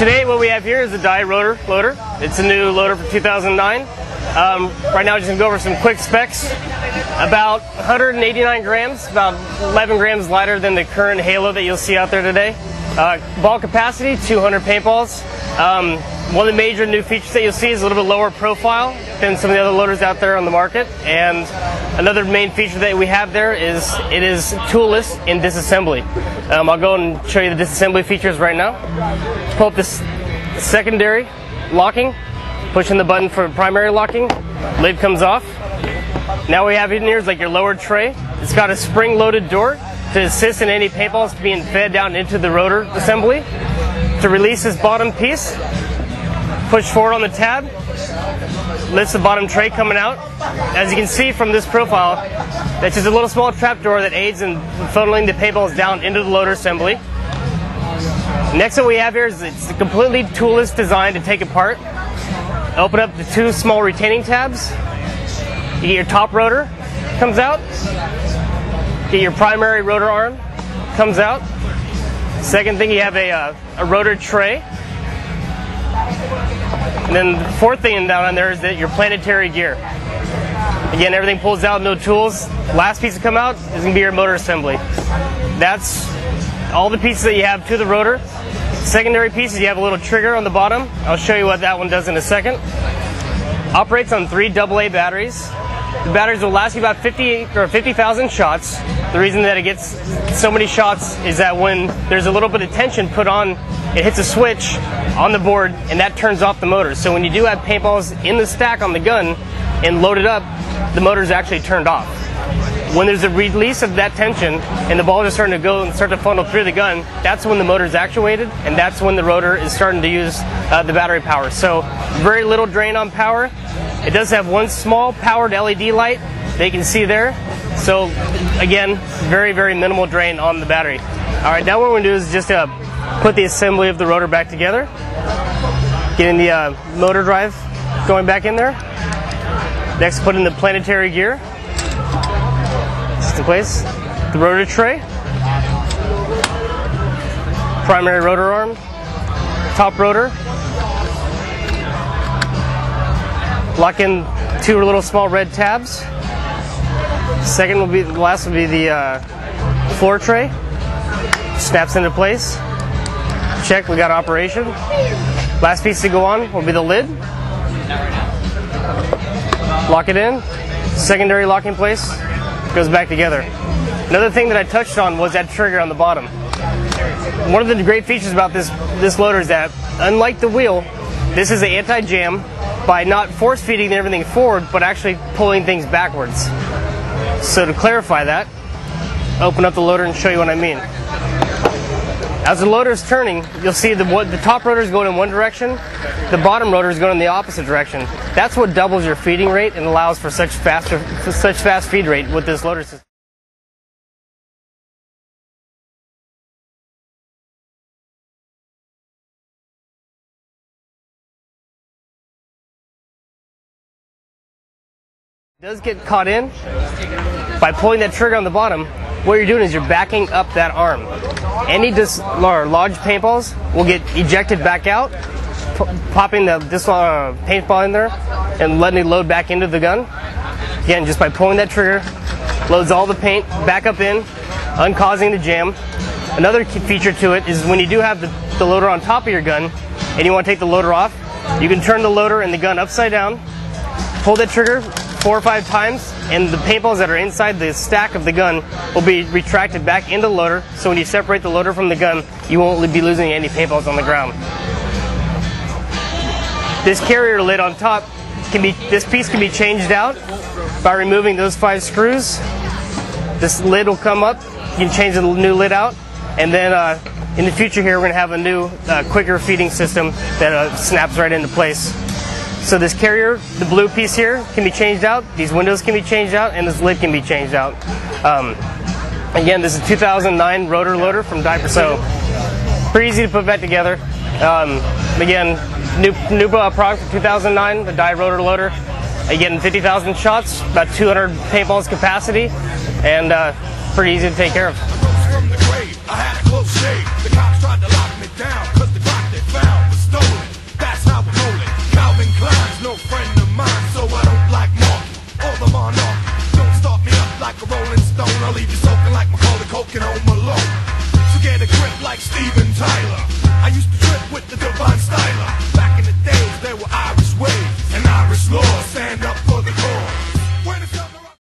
Today what we have here is a die rotor loader. It's a new loader for 2009. Right now we're just going to go over some quick specs. About 189 grams, about 11 grams lighter than the current Halo that you'll see out there today. Ball capacity, 200 paintballs. One of the major new features that you'll see is a little bit lower profile than some of the other loaders out there on the market. And another main feature that we have there is it is toolless in disassembly. I'll go and show you the disassembly features right now. Pull up this secondary locking, pushing the button for primary locking, lid comes off. Now we have in here is like your lower tray. It's got a spring-loaded door to assist in any paintballs being fed down into the rotor assembly. To release this bottom piece, push forward on the tab, lifts the bottom tray coming out. As you can see from this profile, that's just a little small trap door that aids in funneling the paintballs down into the loader assembly. Next what we have here is it's a completely toolless design to take apart. Open up the two small retaining tabs. You get your top rotor, comes out. Get your primary rotor arm, comes out. Second thing, you have a rotor tray. And then the fourth thing down on there is that your planetary gear. Again, everything pulls out, no tools. Last piece to come out is going to be your motor assembly. That's all the pieces that you have to the rotor. Secondary pieces, you have a little trigger on the bottom. I'll show you what that one does in a second. Operates on 3 AA batteries. The batteries will last you about 50,000 shots. The reason that it gets so many shots is that when there's a little bit of tension put on, it hits a switch on the board and that turns off the motor. So when you do have paintballs in the stack on the gun and loaded up, the motor is actually turned off. When there's a release of that tension and the balls are starting to go and start to funnel through the gun, that's when the motor is actuated and that's when the rotor is starting to use the battery power. So very little drain on power. It does have one small powered LED light that you can see there. So again, very, very minimal drain on the battery. All right, now what we're going to do is just put the assembly of the rotor back together. Getting the motor drive going back in there. Next, put in the planetary gear. Just in place. The rotor tray. Primary rotor arm. Top rotor. Lock in 2 little small red tabs. Second will be, the last will be the floor tray. Snaps into place. Check, we got operation. Last piece to go on will be the lid. Lock it in. Secondary locking place. Goes back together. Another thing that I touched on was that trigger on the bottom. One of the great features about this loader is that, unlike the wheel, this is an anti-jam by not force feeding everything forward, but actually pulling things backwards. So to clarify that, open up the loader and show you what I mean. As the loader is turning, you'll see the top rotor is going in one direction, the bottom rotor is going in the opposite direction. That's what doubles your feeding rate and allows for such fast feed rate with this loader system. It does get caught in by pulling that trigger on the bottom. What you're doing is you're backing up that arm. Any lodged paintballs will get ejected back out, popping this paintball in there and letting it load back into the gun. Again, just by pulling that trigger, loads all the paint back up in, uncausing the jam. Another key feature to it is when you do have the loader on top of your gun and you want to take the loader off, you can turn the loader and the gun upside down, pull that trigger 4 or 5 times, and the paintballs that are inside the stack of the gun will be retracted back into the loader. So when you separate the loader from the gun, you won't be losing any paintballs on the ground. This carrier lid on top this piece can be changed out by removing those 5 screws. This lid will come up. You can change the new lid out, and then in the future here we're going to have a new quicker feeding system that snaps right into place. So this carrier, the blue piece here, can be changed out. These windows can be changed out, and this lid can be changed out. Again, this is 2009 rotor loader from Diaper. So pretty easy to put back together. Again, new product for 2009, the die rotor loader. Again, 50,000 shots, about 200 paintballs capacity, and pretty easy to take care of. From the grave, I had a close shave. The cops tried to lock me down 'cause the clock they found was I'll leave you soaking like Macaulay Culkin on Malone. So get a grip like Steven Tyler.